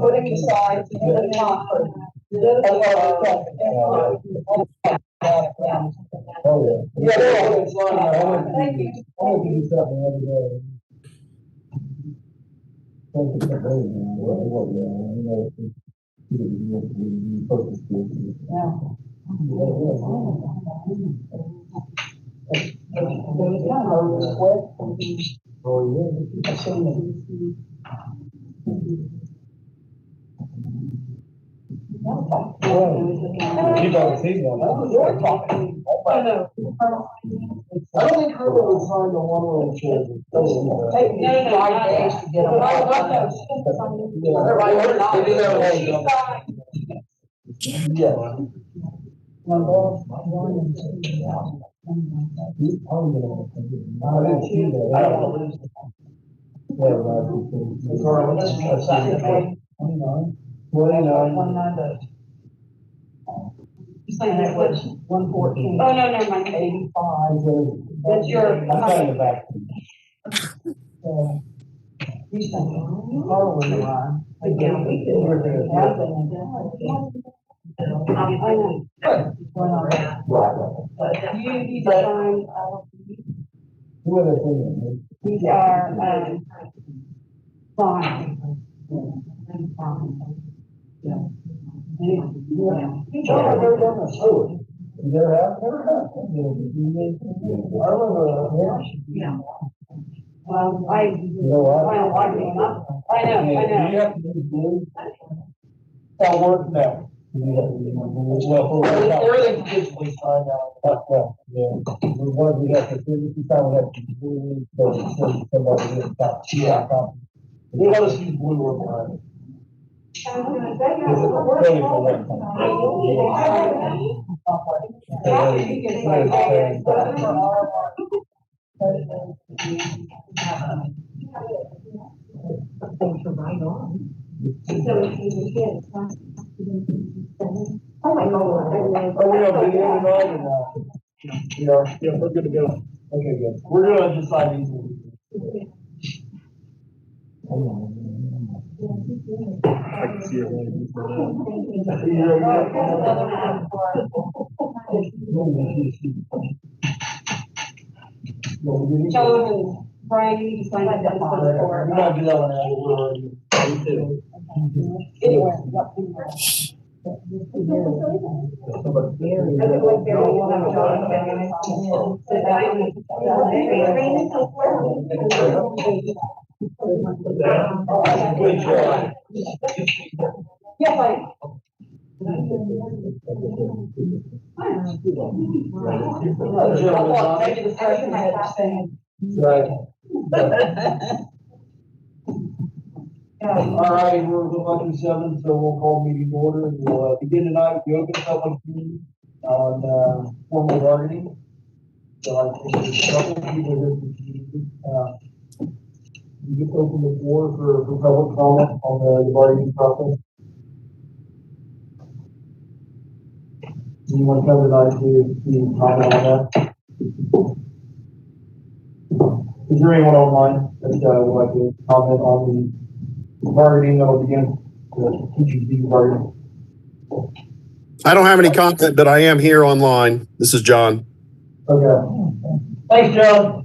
Putting aside to the conference. Oh, yeah. Yeah, thank you. I want to do something every day. Something every day, man. What, you know, focus to. Yeah. Oh, yeah. Keep on seeing on that. You're talking. I know. I don't think Herbert was trying to one of those children. Take me 5 days to get them. Yeah. He's probably gonna. I didn't see that. Yeah, right. 29. You say that was 114. Oh, no, never mind. 85. That's your. I'm kind of back. You say, oh, in the line. Again, we did everything happen. But you find, Who are they thinking? these are, fine. Yeah. John, I've never done this. Oh, you never have? Never have. I remember, Yeah. I, you know what? I know. Do you have to do blue? That work now. Everything digitally signed out. Yeah. We wanted to get the signature sign, we have to do it, so somebody gets that. Yeah. They let us use blue work on it. Yeah, we're good to go. Okay, good. We're gonna decide these. I can see it. John, Brian, you need to sign that down for the We're board. not doing that one now, we're already. Anyway. Good job. Yes, I. Maybe the person had to say. Right. All right, we're going to 7, so we'll call meeting order. We'll begin tonight, the open public hearing on formal bargaining. So I think there's a couple of people here. You just open the floor for public comment on the bargaining process. Anyone come tonight to comment on that? Is there anyone online that would like to comment on the bargaining that will begin, the teachers being bargaining? I don't have any content, but I am here online. This is John. Okay. Thanks, John.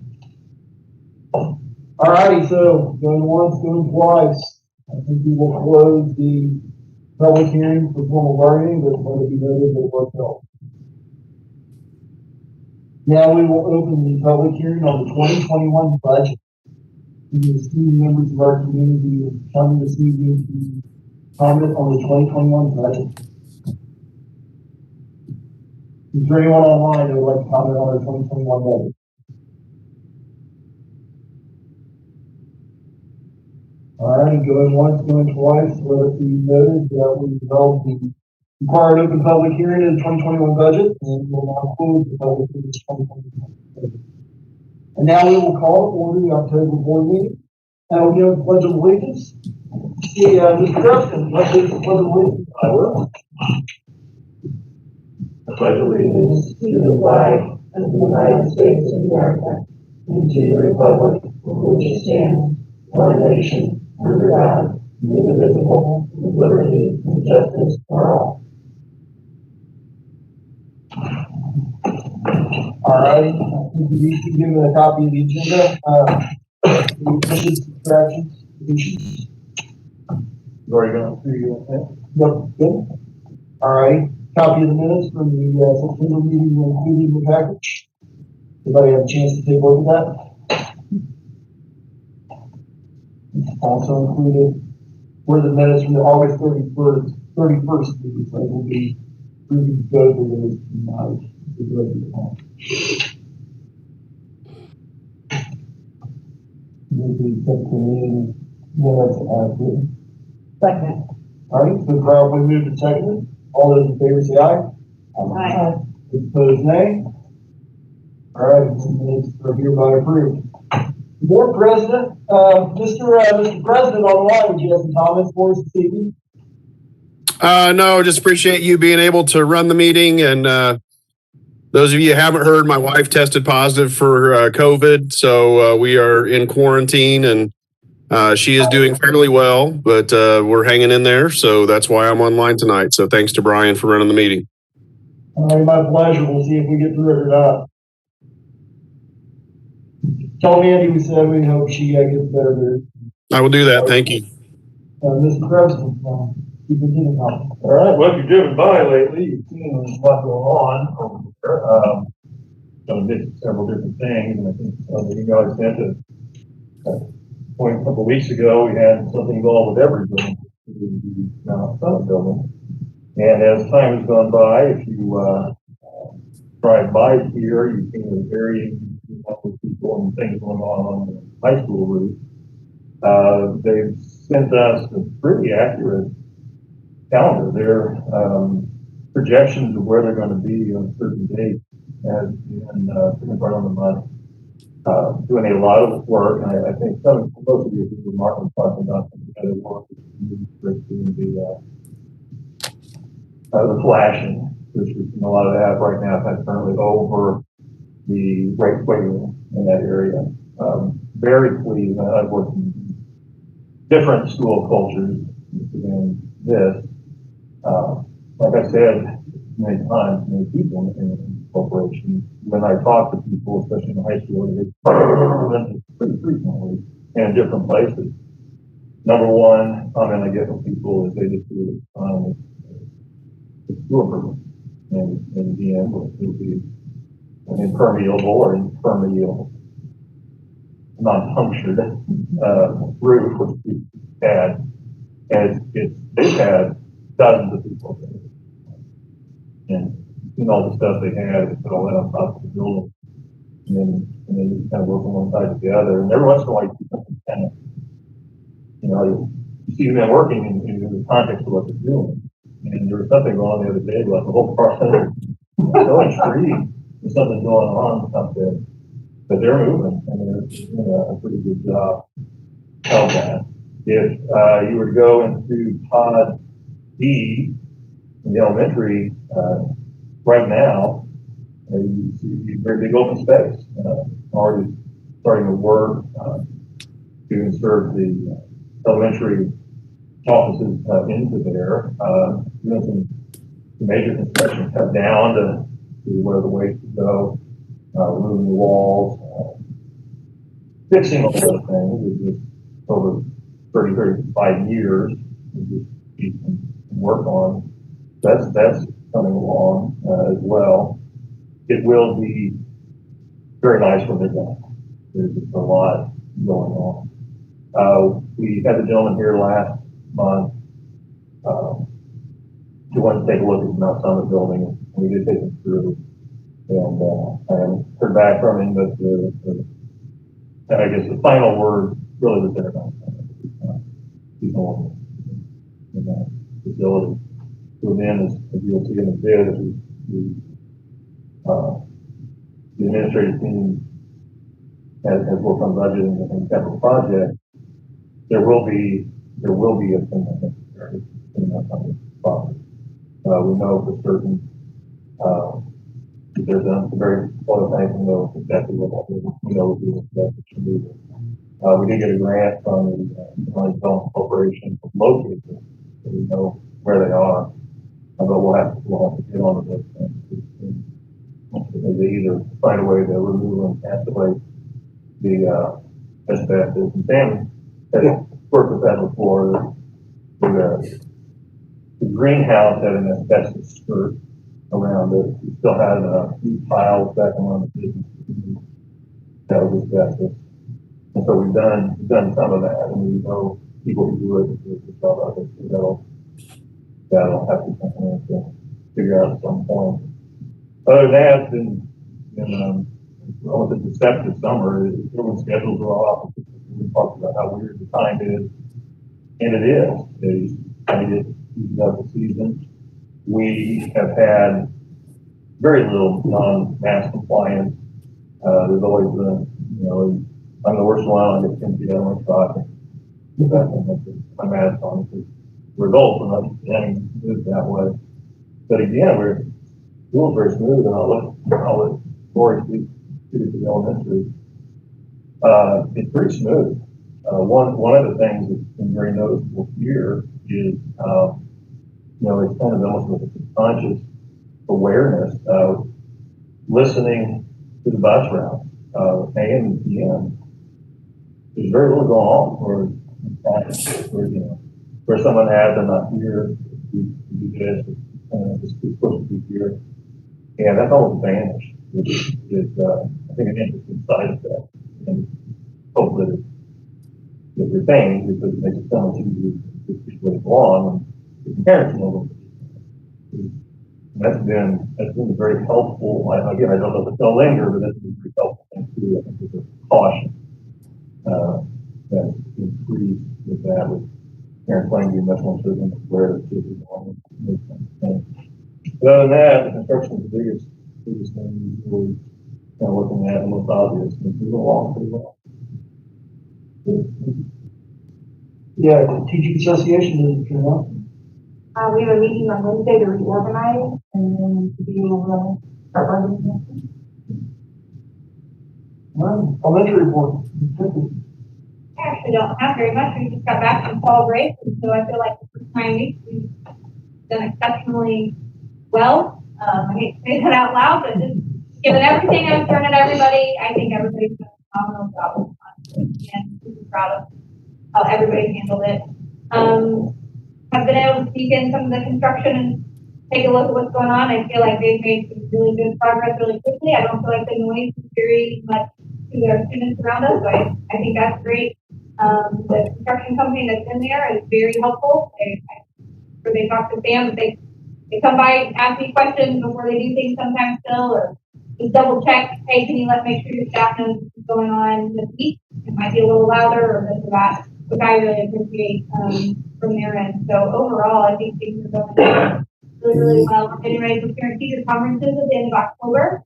All righty, so going once, going twice. I think we will close the public hearing for formal bargaining, but let it be noted that it was held. Now we will open the public hearing on the 2021 budget. The esteemed members of our community will come this evening to comment on the 2021 budget. Is there anyone online that would like to comment on our 2021 budget? All right, going once, going twice, let it be noted that we held the required open public hearing in the 2021 budget, and will now close the public hearing in the 2021 budget. And now we will call to order the October board meeting, and we'll give a pledge of allegiance. Mr. Preston, let's do the pledge of allegiance. I will. I pledge allegiance to the flag of the United States of America and to the republic for which it stands, one nation, under God, indivisible, with liberty and justice for all. All right, we should give a copy of the agenda. Any additions, subtractions, deletions? You already gone through your, yep, good. All right, copy of the minutes from the September meeting, including the package. Anybody have a chance to take a look at that? Also included were the minutes from the August 31st meeting, so we'll be ready to go to those tonight. We'll be taking minutes as written. Second. All right, so properly moved and seconded. All those in favor say aye. Aye. Those opposed, nay. All right, the minutes are hereby approved. Board President, Mr. President on the line, would you have some comments for us this evening? No, just appreciate you being able to run the meeting. And those of you who haven't heard, my wife tested positive for COVID. So we are in quarantine and she is doing fairly well, but we're hanging in there. So that's why I'm online tonight. So thanks to Brian for running the meeting. All right, my pleasure. We'll see if we get through it or not. Tell Mandy we said we hope she gets better there. I will do that. Thank you. Mr. President, superintendent comment. All right, well, if you've driven by lately, you've seen there's a lot going on over there. Gonna visit several different things, and I think you guys sent a couple of weeks ago, we had something involved with every building, the Summit building. And as time has gone by, if you drive by here, you see the varying number of people and things going on the high school roof. They've sent us a pretty accurate calendar. Their projections of where they're going to be on certain dates has been pretty far on the month. Doing a lot of work, and I think most of you who Mark was talking about some of the other work doing the flashing, which is a lot of that right now. That's currently over the weight room in that area. Very pleased. I've worked in different school cultures than this. Like I said many times, many people in corporations, when I talk to people, especially in the high school, they pretty frequently and in different places. Number one comment I get from people is they just do it with school improvement. And in the end, it'll be an impermeable or impermeable, non-punctured roof, which we've had. And they've had dozens of people there. And all the stuff they had, they put all that on top of the building. And then they just kind of work on one side to the other. And every once in a while, you see something kind of, you see them working in the context of what they're doing. And there was something going on the other day, like the whole process. So intrigued. There's something going on up there. But they're moving, and they're doing a pretty good job of that. If you were to go into pod D in the elementary, right now, you see a very big open space. Already starting to work to insert the elementary offices into there. Doing some major construction, cut down to where the waste would go, removing the walls, fixing all those things. It's just over 35 years. We just work on. That's coming along as well. It will be very nice when they're done. There's just a lot going on. We had the gentleman here last month who wanted to take a look at the Mount Summit building. We did take him through, and I haven't heard back from him, but I guess the final word really was there about he's no longer in that facility. So then, as you'll see in the bid, the administrative team has worked on budgeting and capital projects. There will be a thing necessary in that kind of project. We know for certain They're done some very important things and know exactly what we know we should do. We did get a grant from the County Development Corporation to locate them, so we know where they are. But we'll have to get on with it. They either find a way to remove and activate the asbestos. And Sam has worked with that before. The greenhouse had an asbestos skirt around it. We still had a few piles back on the business that was asbestos. And so we've done some of that, and we know people who do it, that'll have to be something to figure out at some point. Other than that, in relative to this summer, everyone's schedules are all up. We talked about how weird the time is, and it is. It's the season. We have had very little non-mask compliance. There's always been, I'm the worst one. I get 10 feet on my spot. My mask on. Results are not getting moved that way. But again, we're doing very smooth, and I'll let Lori speak to the elementary. It's pretty smooth. One of the things that's been very noticeable here is, it's kind of almost like a subconscious awareness of listening to the bus route, AM and PM. There's very little going on where someone has and not here, we do this, just keep pushing through here. And that's almost vanished, which is, I think, an interesting side effect. And hope that it retains, because it makes it so much easier to keep it along, and the parents know them. That's been very helpful. Again, I don't know if it's going to linger, but that's been very helpful thing too. I think there's a caution that's increased with that, with parents playing to be much more certain of where the kids are going. But other than that, the construction is the biggest thing we're kind of looking at, and most obvious, and it's moving along pretty well. Yeah, the teaching association doesn't turn up. We have a meeting on Wednesday to reorganize and then to be able to start organizing. Elementary report. I actually don't have very much. We just got back from fall break, and so I feel like the first 9 weeks we've done exceptionally well. I hate to say that out loud, but just given everything I've thrown at everybody, I think everybody's done a phenomenal job with it, and super proud of how everybody handled it. I've been able to sneak in some of the construction and take a look at what's going on. I feel like they've made some really good progress really quickly. I don't feel like the noise is very much to their students around us, so I think that's great. The construction company that's in there is very helpful. They talk to Sam, they come by and ask me questions before they do things sometimes still, or just double check, hey, can you make sure your staff knows what's going on this week? It might be a little louder or this or that, which I really appreciate from their end. So overall, I think things are going really, really well. We're getting ready for parent teacher conferences at the end of October.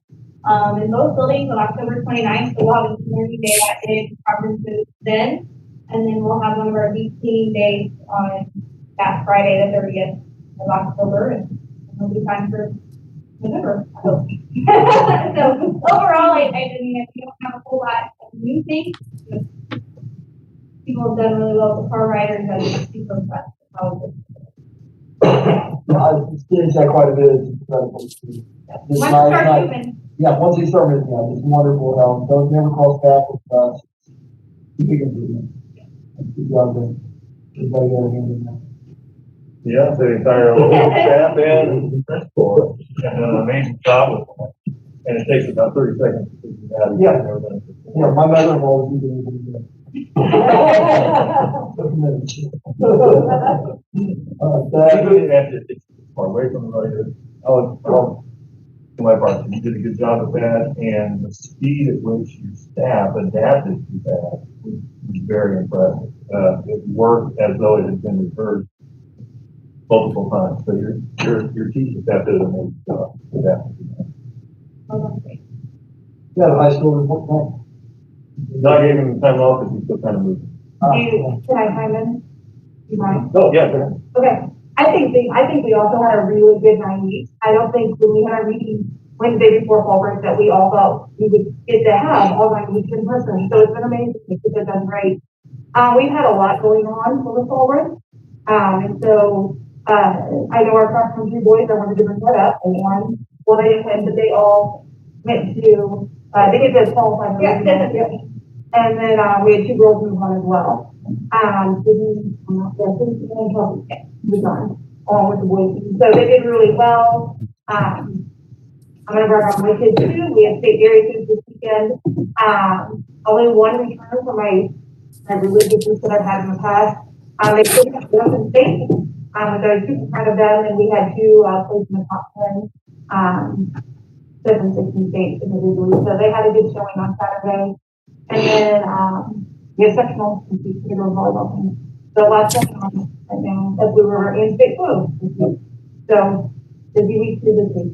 In both buildings on October 29th, so we'll have a community day that day for conferences then. And then we'll have one of our deep cleaning days on that Friday, the 30th of October, and it'll be time for November, I hope. So overall, I didn't, we don't have a whole lot of new things. People have done really well with the car riders. I'm super impressed with how I've experienced that quite a bit. It's incredible. Once they start moving, it's wonderful how those never cross paths with us. Big improvement. Good job there. Everybody got a hand in that. Yeah, the entire staff and the principal have done an amazing job with that. And it takes about 30 seconds to figure that out. Yeah, my mother-in-law was doing it. It's far away from the writer. To my part, you did a good job with that, and the speed at which your staff adapted to that was very impressive. It worked as though it had been rehearsed multiple times. So your teaching staff did an amazing job with that. Yeah, the high school report. Not giving him time off because he's still kind of moving. Can I chime in? You mind? Oh, yeah, go ahead. Okay. I think we also had a really good 9 weeks. I don't think when we had our meeting Wednesday before fall break that we all thought we would get to have all 9 weeks in person. So it's been amazing. It's been great. We've had a lot going on for the fall break. And so, I know our cross country boys, I wanted to bring that up. And well, they didn't win, but they all went to, they get to qualify. Yeah. And then, we had 2 girls move on as well. Sydney, was on, along with the boys. So they did really well. I'm gonna brag on my kids too. We have state dairy foods this weekend. Only one return for my religious groups that I've had in the past. They took Washington State, so I was super proud of them, and we had 2 placed in the top 10, 7, 16 states individually. So they had a good showing on Saturday. And then, we have sectional compete for the girls volleyball team. So lots of fun right now as we were in state clothes. So busy week through this week.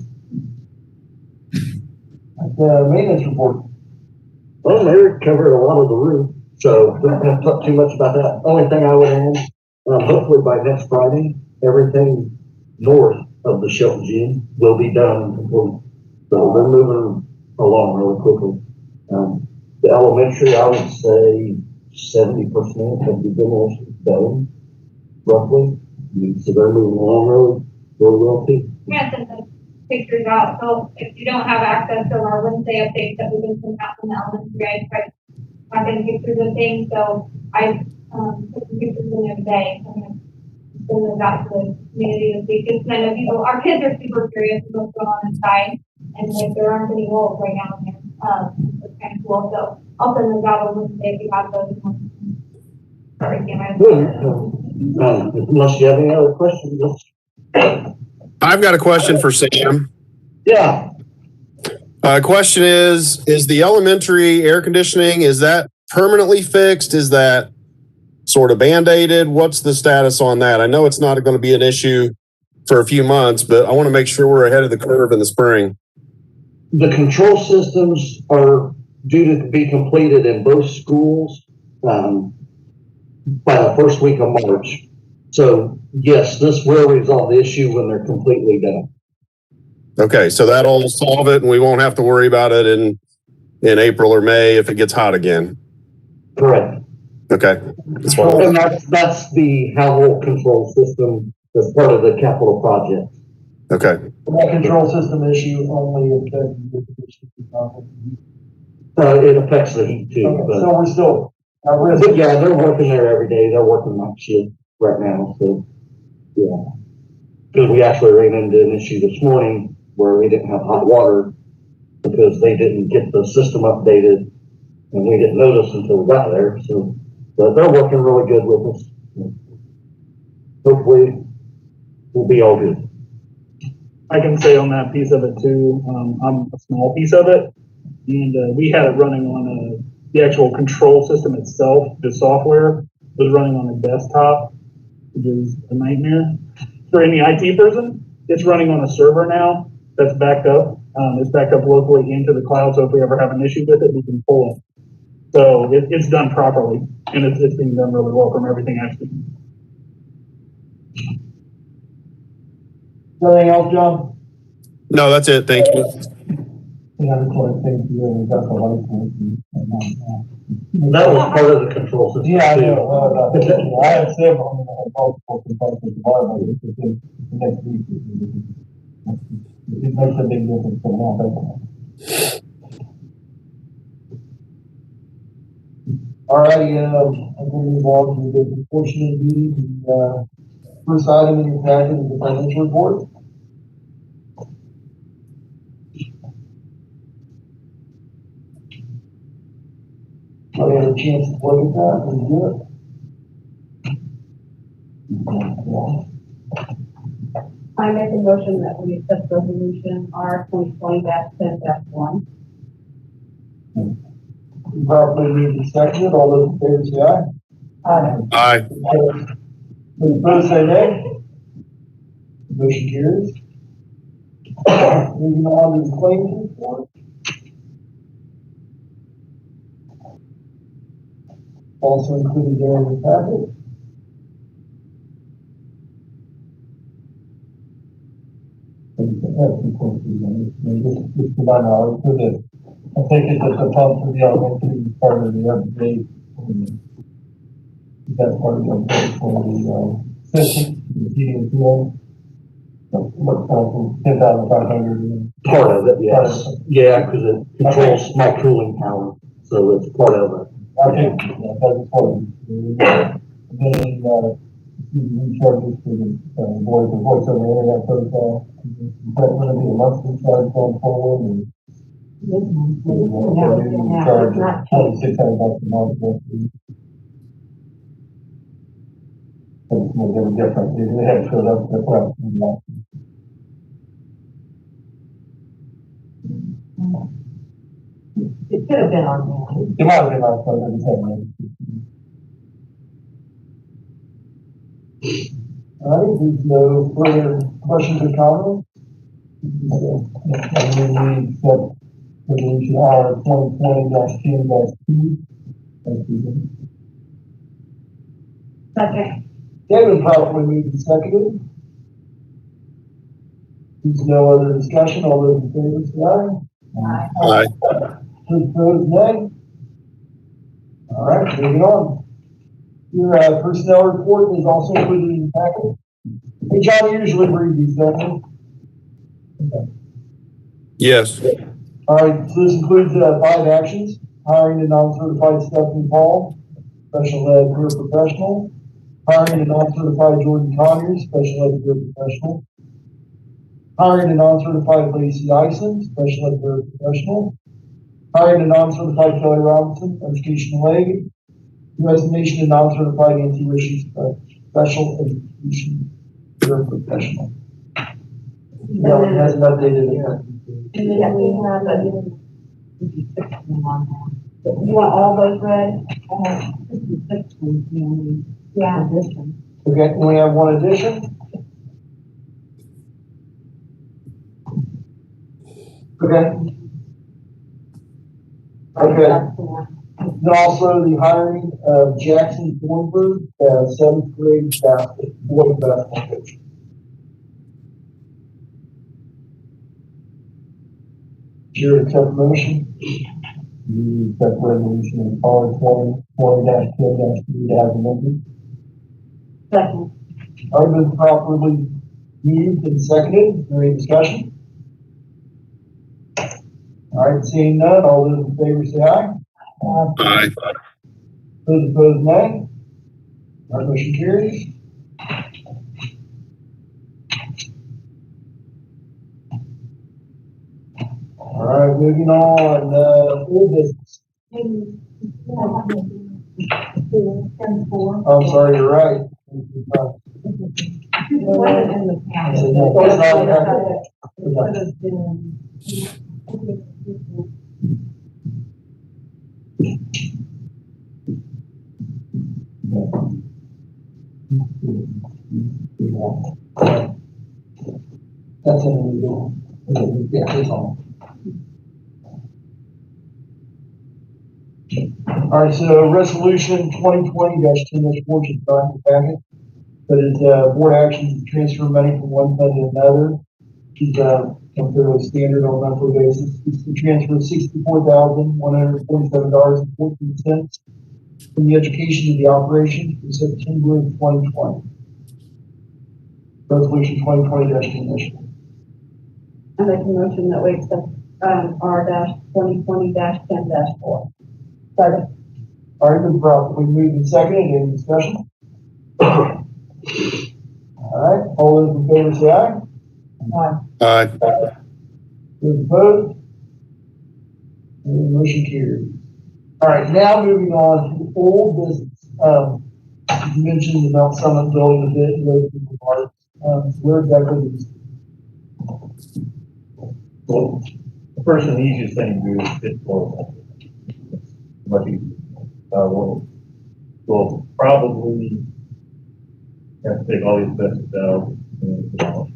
Maintenance report. Well, Eric covered a lot of the roof, so we don't have to talk too much about that. Only thing I would add, hopefully by next Friday, everything north of the Shelton Gym will be done and complete. So they're moving along really quickly. The elementary, I would say 70% of the demolition is done, roughly. So they're moving along really well too. Yeah, send the pictures out, so if you don't have access to our Wednesday updates that we've been sending out from the elementary, I try to find any pictures and things, so I, put some pictures in there today. I'm gonna send those out to the community this week, because I know people, our kids are super curious about what's going on inside, and like there aren't any walls right now in there, it's kind of cool, so I'll send those out on Wednesday if you have those. Sorry, Unless you have any other questions, I've got a question for Sam. yeah. Question is the elementary air conditioning, is that permanently fixed? Is that sort of band-aided? What's the status on that? I know it's not going to be an issue for a few months, but I want to make sure we're ahead of the curve in the spring. The control systems are due to be completed in both schools by the first week of March. So yes, this will resolve the issue when they're completely done. Okay, so that'll solve it and we won't have to worry about it in April or May if it gets hot again. Correct. Okay. That's what And that's the Howell control system that's part of the capital project. okay. That control system issue only affects the condition. It affects the heat too, Okay, but, so we're still at risk. but yeah, they're working there every day. They're working night shift right now, so yeah. Because we actually ran into an issue this morning where we didn't have hot water because they didn't get the system updated and we didn't notice until we got there. So, but they're working really good with us. Hopefully we'll be all good. I can say on that piece of it too, I'm a small piece of it. And we had it running on the actual control system itself. The software was running on a desktop, which is a nightmare for any IT person. It's running on a server now that's backed up. It's backed up locally into the cloud. So if we ever have an issue with it, we can pull it. So it's done properly and it's being done really well from everything I've seen. Anything else, John? No, that's it. Thank you. Yeah, I just want to thank you, and that's the license. That was part of the control system. Yeah, I too. know, I have several, I mean, I have multiple complaints with the bar, but it's in the next week. It makes a big difference for now, all righty, I'm going to move on to the portion of the meeting. The first item in your packet is the financial report. I had a chance to look at that and do it. I make a motion that we accept resolution R 2020-10-1. Properly moved and seconded, all those in favor say aye. Aye. Those opposed say nay. Motion carries. Moving on to the claims report. Also included there in the packet. Just to my knowledge, for this, I think it's just a pump for the elementary part of the upgrade. That's part of the upgrade for the system, the heating and cooling. What's 10,500? Part of it, yes. Yeah, because it controls my cooling tower, so it's part of it. I think, yeah, that's important. Then, recharges for the, voice over internet protocol. Is that gonna be a monthly charge going forward? Or charge $2,600 a month? It's a little different. They have showed up, that's what I'm It could have been on there. It might have been last time, I just haven't. All right, there's no further questions or comments. And then we accept resolution R 2020-10-2. Thank you. Second. David properly moved and seconded. There's no other discussion, all those in favor say aye. Aye. Those opposed, nay. All right, moving on. Your personnel report is also included in the packet. Hey, John, you usually read these, don't you? Okay. Yes. All right, so this includes 5 actions: hiring a non-certified Stephanie Paul, special ed career professional; hiring a non-certified Jordan Conyers, special ed career professional; hiring a non-certified Lacey Ison, special ed career professional; hiring a non-certified Kelly Robinson, educational aid; resignation of non-certified Nancy Rishi, special education career professional. No, it hasn't updated it. And then we have you want all those read? Yeah. Okay, and we have one addition. Okay. Okay. And also the hiring of Jackson Thornburg as 7th grade boy basketball coach. Chair accept motion. You accept resolution R 2020-10-3 as amended. Second. I've been properly moved and seconded. Is there any discussion? All right, seeing none, all those in favor say aye. Aye. Those opposed, nay. Our motion carries. All right, moving on, old business. I'm sorry, you're right. That's illegal. Yeah, it's on. All right, so resolution 2020-10-4 is not in the packet, but it's board actions to transfer money from one fund to another. It's fairly standard on a monthly basis. It's to transfer $64,147.14 from the education to the operations for September of 2020. Resolution 2020-10. I make a motion that we accept, R-2020-10-4. Second. All right, been properly moved and seconded. Any discussion? All right, all those in favor say aye. Aye. Those opposed? And motion carries. All right, now moving on to old business. You mentioned the Mount Summit building a bit, so where exactly is this? Well, the first and easiest thing to do is fit for much easier. We'll probably have to take all these asbestos out and demolish.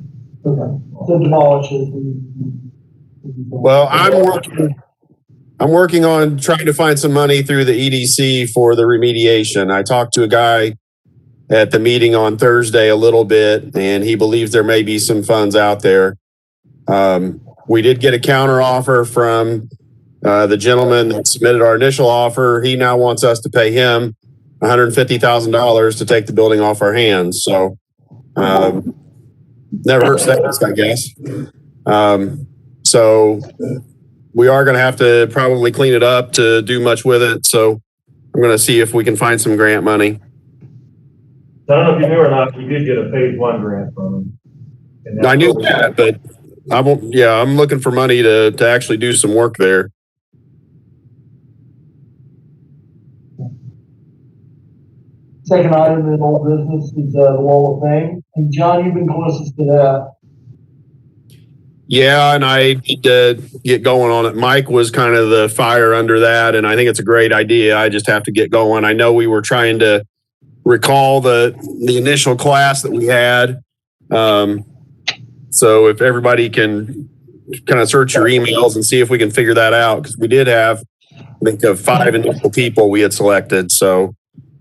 Okay, so demolish it. Well, I'm working on trying to find some money through the EDC for the remediation. I talked to a guy at the meeting on Thursday a little bit, and he believes there may be some funds out there. We did get a counter offer from the gentleman that submitted our initial offer. He now wants us to pay him $150,000 to take the building off our hands. So never hurts to ask, I guess. So we are going to have to probably clean it up to do much with it. So I'm going to see if we can find some grant money. I don't know if you knew or not, we did get a phase 1 grant from them. And I knew that, but I'm looking for money to actually do some work there. Second item in old business is the Wall of Fame. And John, you've been closest to that. Yeah, and I need to get going on it. Mike was kind of the fire under that, and I think it's a great idea. I just have to get going. I know we were trying to recall the initial class that we had. So if everybody can kind of search your emails and see if we can figure that out, because we did have, I think, 5 initial people we had selected. So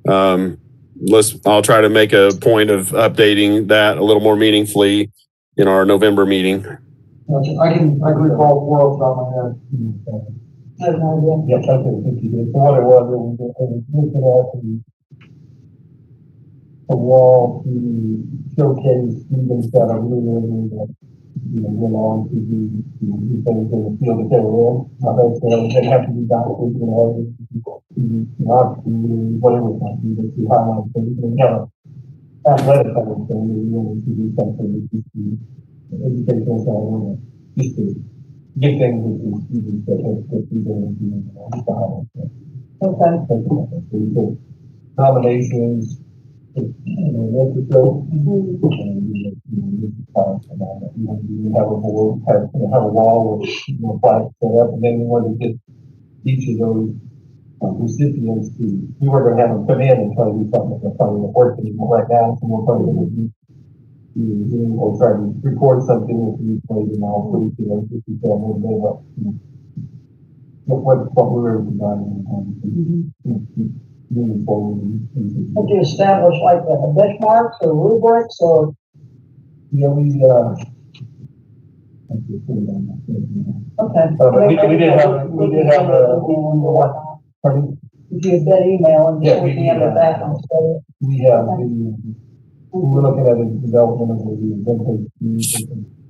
I'll try to make a point of updating that a little more meaningfully in our November meeting. I can recall 4 off the top of my head. I have no idea. Yes, I think you did. So what it was looking at a wall to showcase students that are really able to, go on to do things in the field that they were in. Not necessarily they have to be doctors, whatever it might be, but to highlight things and have athletic kind of thing, to do something with the educational side, just to get things with the students that have to be doing, just to highlight things. Okay. Nominations. That's the show. We have a board, have a wall with flags set up, and then we want to get each of those recipients to. We were going to have them come in and try to do something that's probably working right now. So we're probably going to do. We'll try to record something with you, and I'll put it to them just to tell them what we were designing. Moving forward. Would you establish like benchmarks or rubrics or? Yeah, we Okay. we did have pardon? If you had that email and just looking at that instead. We were looking at the development of the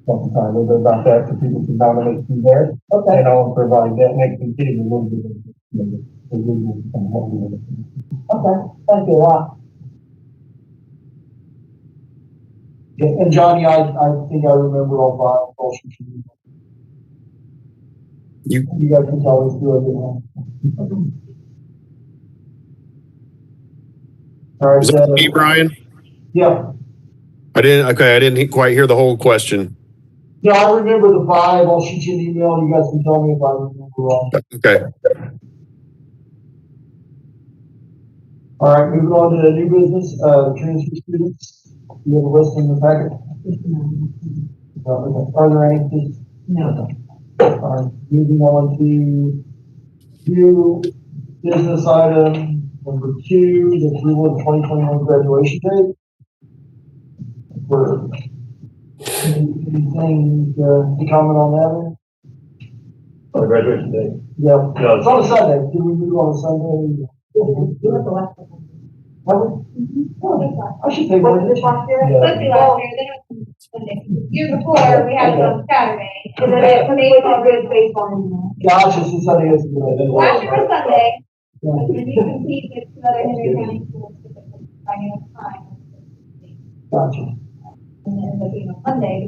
sometime a little bit about that so people can nominate through there. Okay. And I'll provide that next meeting a little bit of Okay, thank you a lot. Yeah, and Johnny, I think I remember all 5. You guys can always do it. All Is that me, Brian? Yeah. I didn't quite hear the whole question. No, I remember the 5. I'll shoot you an email. You guys can tell me if I remember wrong. Okay. All right, moving on to the new business, transfer students. You have a list in the packet? Are there any? No. All right, moving on to new business item number 2, the approval of 2021 graduation date. For anything to comment on that? On the graduation day. Yeah, No, it's on a Sunday. Did we move on a Sunday? I should take one. This last year? Yeah. Let's see, last year, then it was Sunday. Year before, we had it on Saturday. And then it's a good baseball. Gosh, it's a Sunday. It's a good. Last year was Sunday, Yeah. and you can see it's another Henry County schools, finding a time. Gotcha. And then it ended up being on Monday.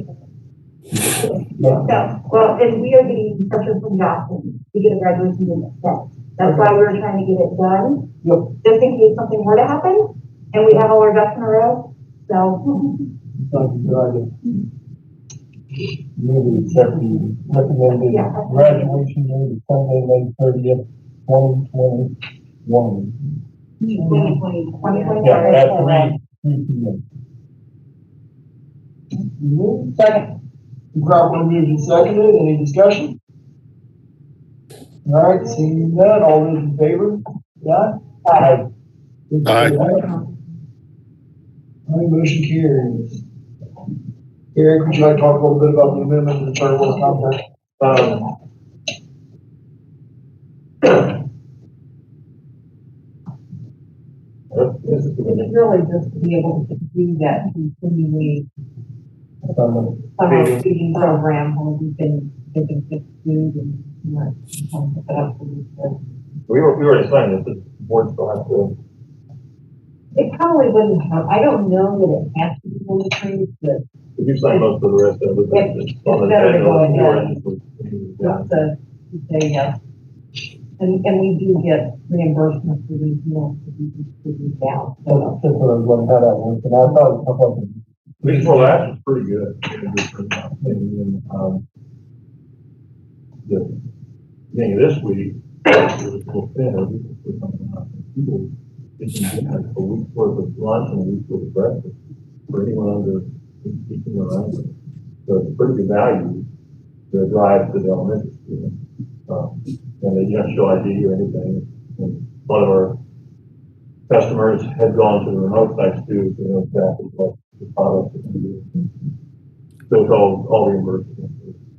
Yeah. So, well, and we are getting instructions from Johnson to get a graduation date set. That's why we were trying to get it done, Yep. just in case something were to happen, and we have all our ducks in a row, so. Sounds a good idea. Maybe accept the recommended Yeah. graduation date of Sunday, May 30th, 2021. 2020. Yeah, at 3 p.m. Second. Properly moved and seconded. Any discussion? All right, seeing none, all those in favor? Yeah? Aye. Aye. Motion carries. Eric, would you like to talk a little bit about the amendment to the Charter Oak contract? This is good. It's really just to be able to do that continually summer feeding program where we've been giving kids food and, you know, pick it up for these kids. We already signed this, the board still has to. It probably wouldn't have, I don't know that it has to be approved, but If you sign most of the rest of it, It's on the better to go agenda, ahead. yeah. just to say yes. And we do get reimbursement for these meals that we distribute down. So That's what I was wondering how that works, and I thought it was something. Well, that's pretty good. And, the beginning of this week, it was full dinner, people, it's a week's worth of lunch and a week's worth of breakfast for anyone under 18 or under. So it's a pretty good value to drive to the elementary school. And they don't show ID or anything. And a lot of our customers had gone to the remote sites too, so they know exactly what the product is going to be. So it's all reimbursement.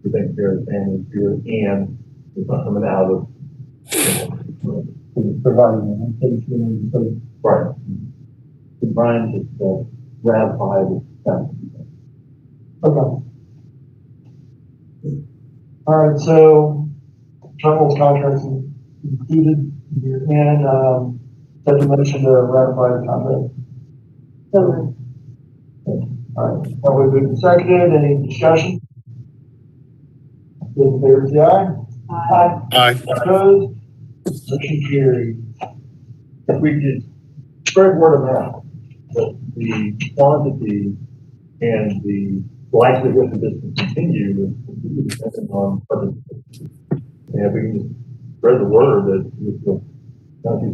We take care of the families here, and it's not coming out of, Providing education, so. right. The Brian just ratified that. Okay. All right, so Charter Oak contracts included here, and, set the motion to ratify the contract. So All right, that was moved and seconded, any discussion? Those in favor say aye. Aye. Opposed? Motion carried. If we could spread word of mouth, that the quantity and the likelihood that this will continue is completely dependent on participation. And if we can just spread the word that you've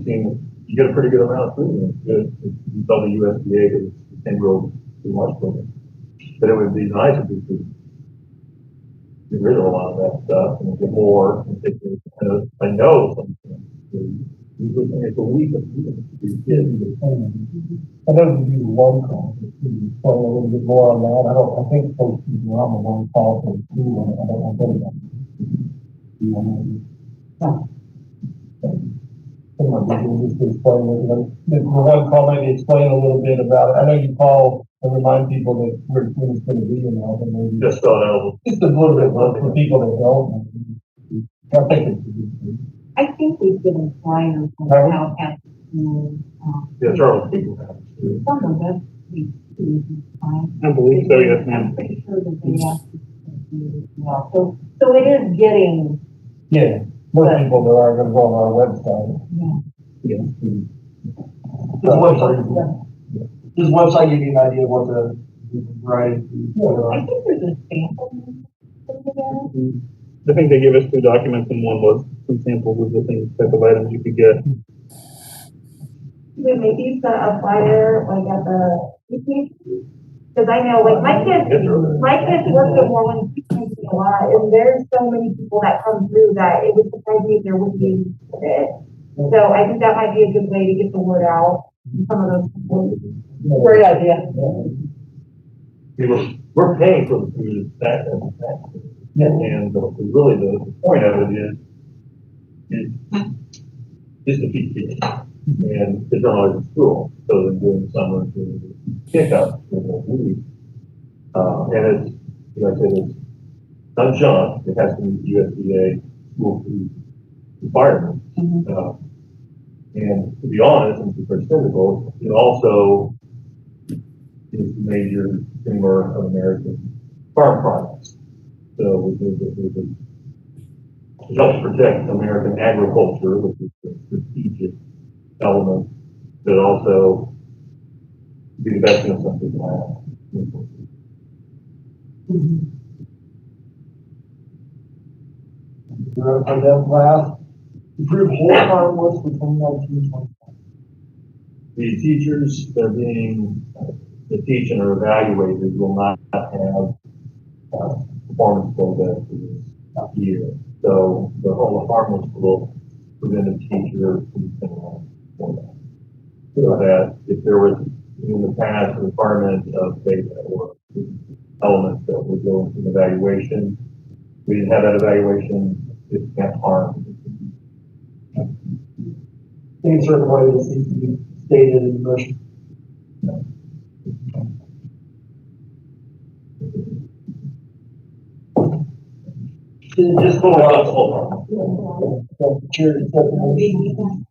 seen, you get a pretty good amount of food, and it's good. You tell the USDA that it's 10-year-old too much for them. But it would be nice if we could get rid of a lot of that stuff and get more and take it. I know sometimes usually it's a week of food for these kids. I know you do one call, a little bit more on that, I think folks can do on the one call for the two, and I don't know the one call, maybe explain a little bit about it. I know you call and remind people that where it's going to be and all, but maybe Just thought out. just a little bit more for people that don't. I think it's a good thing. I think we've given flyers on Have we? how at school, Yeah, Charles, people have it too. some of us, we fine. I believe so, yes, ma'am. I'm pretty sure that they asked us to do as well. So it is getting, Yeah, most people that are going to go on our website. yeah. This website give you an idea of what the variety. I think there's a sample over there. I think they gave us 2 documents, and one was some samples of the things, type of items you could get. We maybe set a flyer like at the, because I know like my kids work at Moreland a lot, and there's so many people that come through that it would surprise me if there wouldn't be any of it. So I think that might be a good way to get the word out. Some of those people. Great idea. We're paying for the food that and that. And really the point of it is to feed kids. And kids aren't always in school, so they're doing summer to pick up with the food. And it's, like I said, it's not junk, it has to meet USDA school food requirements. And to be honest, and to be very cynical, it also is the major consumer of American farm products. So it helps protect American agriculture, which is a strategic element, but also be the best in some people have. Approve whole farm list for 2019-2020. The teachers that are being, the teach and are evaluated will not have performance goals for this year. So the whole farm list will prevent a teacher from for that. So that if there was in the past a requirement of data or elements that would go into an evaluation. We didn't have that evaluation, it can't harm. In a certain way, this needs to be stated in the motion. Just pull it out. Chair, accept the motion.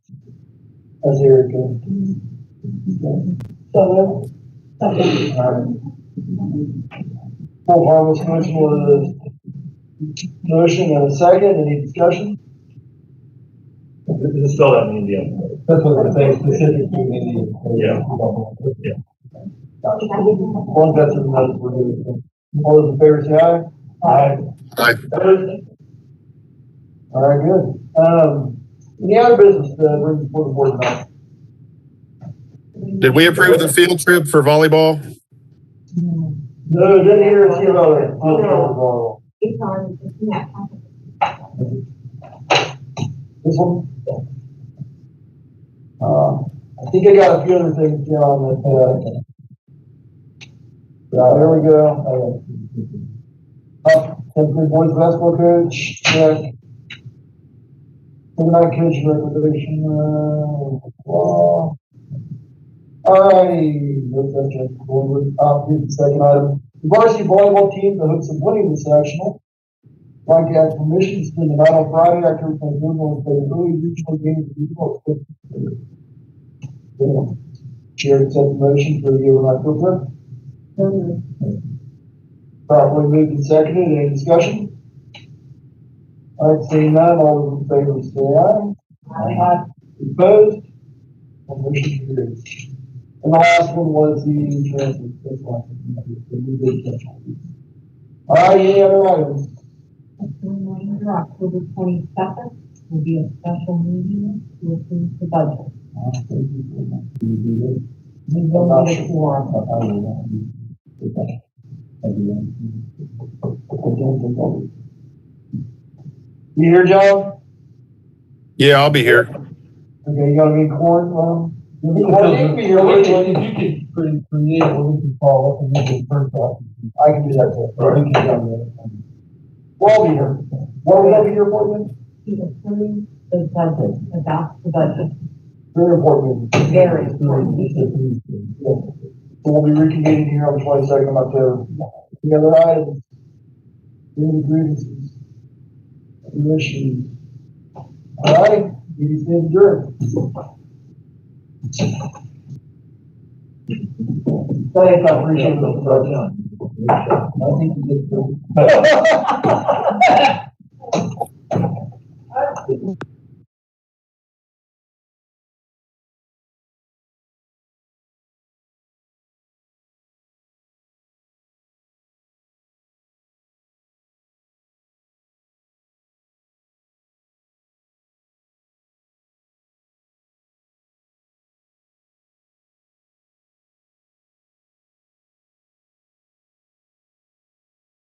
As Eric goes. So, full harvest motion was motion and a second, any discussion? Just spell that in the end. That's what I'm saying, specifically in Yeah. One that's in the notes, we're doing. All those in favor say aye. Aye. Aye. Opposed? All right, good. Any other business that brings before the board tonight? Did we approve the field trip for volleyball? No, didn't hear us give out a field trip. It's on, yeah. This one? I think I got a few other things, John, that, there we go. Temporary boys basketball coach, check. Tonight coach recommendation, all righty, that's just forward. Here's the second item. The varsity volleyball team, the hopes of winning this sectional. Like to ask permission to spend the night on Friday after we play Google and play early regional games. Chair accept the motion for the overnight field trip. Properly moved and seconded. Any discussion? All right, seeing none, all those in favor say aye. Aye. Opposed? Motion carries. And the last one was the transit. That's one. All right, any other items? October 22nd will be a special meeting to approve the budget. We will need a quorum. You here, John? Yeah, I'll be here. Okay, you gotta be Corin, you can be here. If you could create, we can follow up and make it first off. I can do that too. We can do that. We'll be here. What are we gonna be here for then? To approve the budget, adopt the budget. Very important. Very important. Yeah. So we'll be reconvening here on the 22nd of October. The other items. Any grievances? Commission. All right, you stand adjourned. Thanks, I appreciate it. I think you did good.